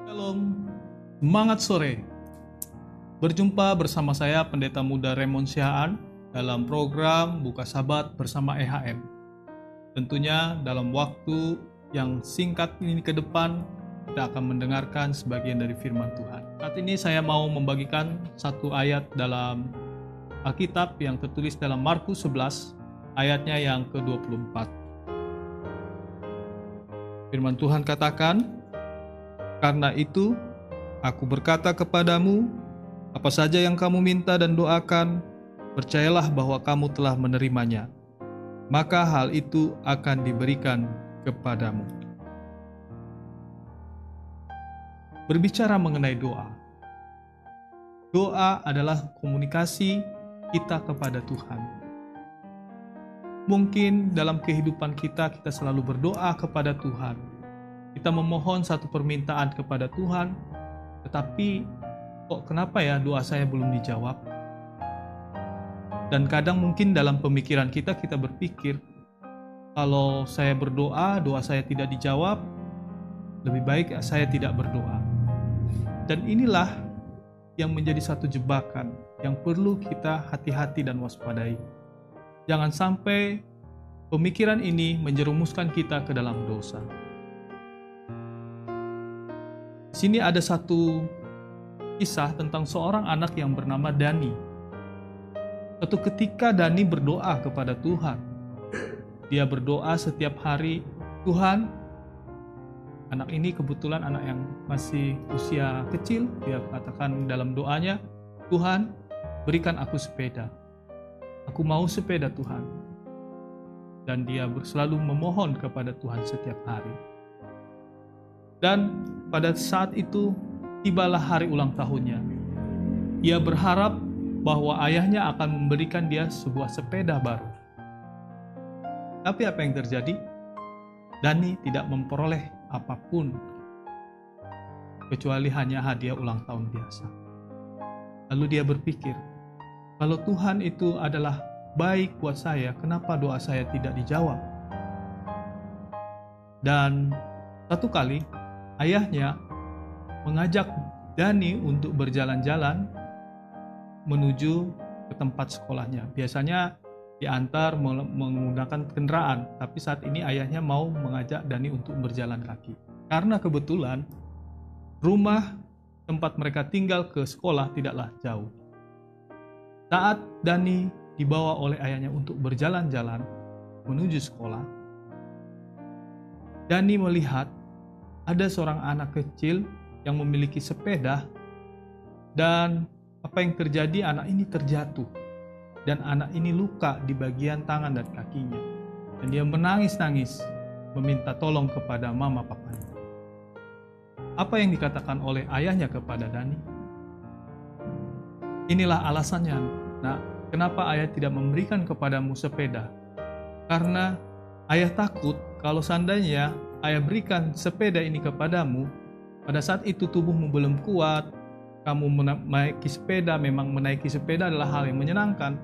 Shalom, semangat sore. Berjumpa bersama saya Pendeta Muda Raymond Sihaan dalam program Buka Sabat bersama EHM. Tentunya dalam waktu yang singkat ini ke depan kita akan mendengarkan sebagian dari firman Tuhan. Saat ini saya mau membagikan satu ayat dalam Alkitab yang tertulis dalam Markus 11 ayatnya yang ke-24. Firman Tuhan katakan, "Karena itu, aku berkata kepadamu, apa saja yang kamu minta dan doakan, percayalah bahwa kamu telah menerimanya, maka hal itu akan diberikan kepadamu." Berbicara mengenai doa, doa adalah komunikasi kita kepada Tuhan. Mungkin dalam kehidupan kita selalu berdoa kepada Tuhan. Kita memohon satu permintaan kepada Tuhan, tetapi kok kenapa ya doa saya belum dijawab? Dan kadang mungkin dalam pemikiran kita berpikir, kalau saya berdoa, doa saya tidak dijawab, lebih baik saya tidak berdoa. Dan inilah yang menjadi satu jebakan yang perlu kita hati-hati dan waspadai. Jangan sampai pemikiran ini menjerumuskan kita ke dalam dosa. Di sini ada satu kisah tentang seorang anak yang bernama Dani. Suatu ketika Dani berdoa kepada Tuhan. Dia berdoa setiap hari, "Tuhan," anak ini kebetulan anak yang masih usia kecil, dia katakan dalam doanya, "Tuhan, berikan aku sepeda. Aku mau sepeda Tuhan." Dan dia selalu memohon kepada Tuhan setiap hari. Dan pada saat itu tibalah hari ulang tahunnya. Ia berharap bahwa ayahnya akan memberikan dia sebuah sepeda baru. Tapi apa yang terjadi? Dani tidak memperoleh apapun kecuali hanya hadiah ulang tahun biasa. Lalu dia berpikir, kalau Tuhan itu adalah baik buat saya, kenapa doa saya tidak dijawab? Dan satu kali ayahnya mengajak Dani untuk berjalan-jalan menuju ke tempat sekolahnya. Biasanya diantar menggunakan kendaraan, tapi saat ini ayahnya mau mengajak Dani untuk berjalan kaki. Karena kebetulan rumah tempat mereka tinggal ke sekolah tidaklah jauh. Saat Dani dibawa oleh ayahnya untuk berjalan-jalan menuju sekolah, Dani melihat ada seorang anak kecil yang memiliki sepeda, dan apa yang terjadi, anak ini terjatuh dan anak ini luka di bagian tangan dan kakinya, dan dia menangis-nangis meminta tolong kepada mama papanya. Apa yang dikatakan oleh ayahnya kepada Dani? Inilah alasannya, "Nak, kenapa ayah tidak memberikan kepadamu sepeda? Karena ayah takut kalau seandainya ayah berikan sepeda ini kepadamu, pada saat itu tubuhmu belum kuat, kamu menaiki sepeda, memang menaiki sepeda adalah hal yang menyenangkan,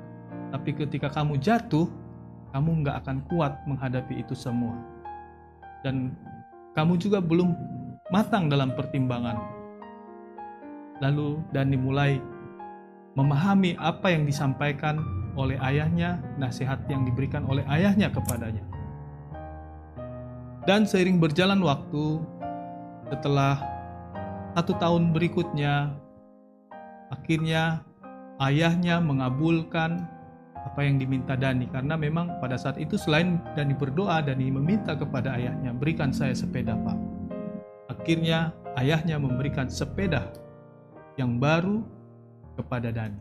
tapi ketika kamu jatuh, kamu nggak akan kuat menghadapi itu semua. Dan kamu juga belum matang dalam pertimbangan." Lalu Dani mulai memahami apa yang disampaikan oleh ayahnya, nasihat yang diberikan oleh ayahnya kepadanya. Dan seiring berjalan waktu, setelah 1 tahun berikutnya, akhirnya ayahnya mengabulkan apa yang diminta Dani. Karena memang pada saat itu selain Dani berdoa, Dani meminta kepada ayahnya, "Berikan saya sepeda, Pak." Akhirnya ayahnya memberikan sepeda yang baru kepada Dani.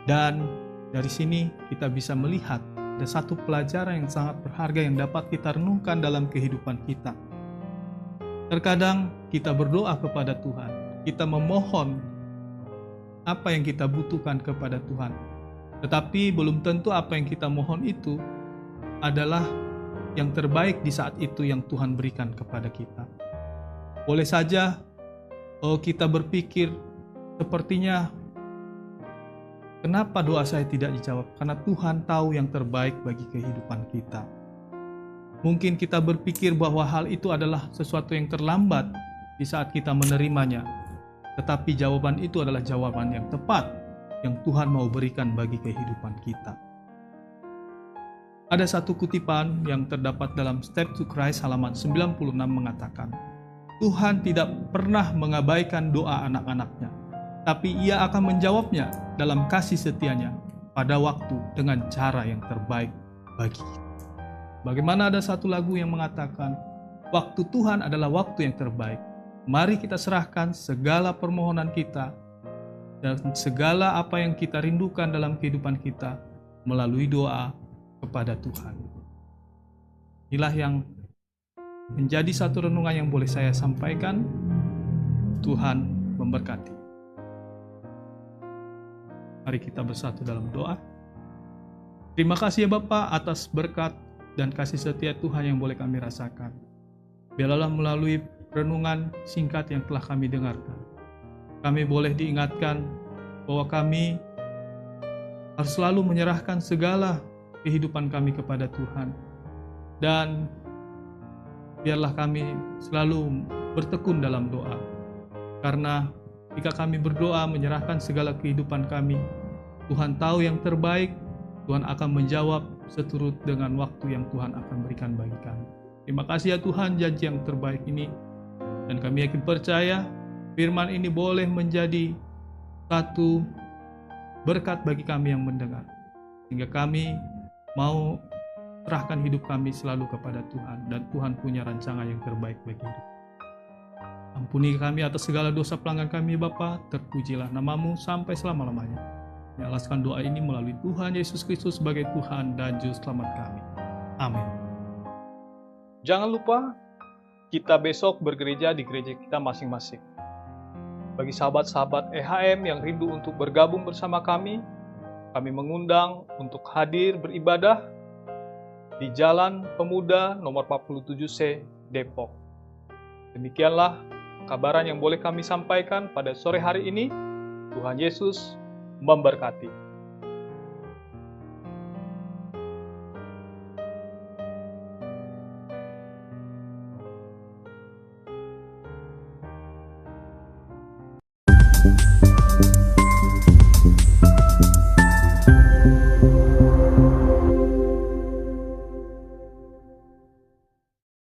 Dan dari sini kita bisa melihat ada satu pelajaran yang sangat berharga yang dapat kita renungkan dalam kehidupan kita. Terkadang kita berdoa kepada Tuhan, kita memohon apa yang kita butuhkan kepada Tuhan, tetapi belum tentu apa yang kita mohon itu adalah yang terbaik di saat itu yang Tuhan berikan kepada kita. Boleh saja kita berpikir, sepertinya kenapa doa saya tidak dijawab? Karena Tuhan tahu yang terbaik bagi kehidupan kita. Mungkin kita berpikir bahwa hal itu adalah sesuatu yang terlambat di saat kita menerimanya, tetapi jawaban itu adalah jawaban yang tepat yang Tuhan mau berikan bagi kehidupan kita. Ada satu kutipan yang terdapat dalam Step to Christ halaman 96 mengatakan, Tuhan tidak pernah mengabaikan doa anak-anaknya, tapi Ia akan menjawabnya dalam kasih setianya pada waktu dengan cara yang terbaik bagi kita. Bagaimana ada satu lagu yang mengatakan, waktu Tuhan adalah waktu yang terbaik. Mari kita serahkan segala permohonan kita dan segala apa yang kita rindukan dalam kehidupan kita melalui doa kepada Tuhan. Inilah yang menjadi satu renungan yang boleh saya sampaikan. Tuhan memberkati. Mari kita bersatu dalam doa. Terima kasih ya Bapa atas berkat dan kasih setia Tuhan yang boleh kami rasakan. Biarlah melalui renungan singkat yang telah kami dengarkan, kami boleh diingatkan bahwa kami harus selalu menyerahkan segala kehidupan kami kepada Tuhan. Dan biarlah kami selalu bertekun dalam doa. Karena jika kami berdoa menyerahkan segala kehidupan kami, Tuhan tahu yang terbaik, Tuhan akan menjawab seturut dengan waktu yang Tuhan akan berikan bagi kami. Terima kasih ya Tuhan, janji yang terbaik ini. Dan kami yakin percaya firman ini boleh menjadi satu berkat bagi kami yang mendengar. Sehingga kami mau serahkan hidup kami selalu kepada Tuhan. Dan Tuhan punya rancangan yang terbaik bagi hidup. Ampuni kami atas segala dosa pelanggan kami Bapa. Terpujilah namamu sampai selama-lamanya. Kami alaskan doa ini melalui Tuhan Yesus Kristus sebagai Tuhan dan Juru Selamat kami. Amin. Jangan lupa kita besok bergereja di gereja kita masing-masing. Bagi sahabat-sahabat EHM yang rindu untuk bergabung bersama kami mengundang untuk hadir beribadah di Jalan Pemuda nomor 47C, Depok. Demikianlah kabaran yang boleh kami sampaikan pada sore hari ini. Tuhan Yesus memberkati.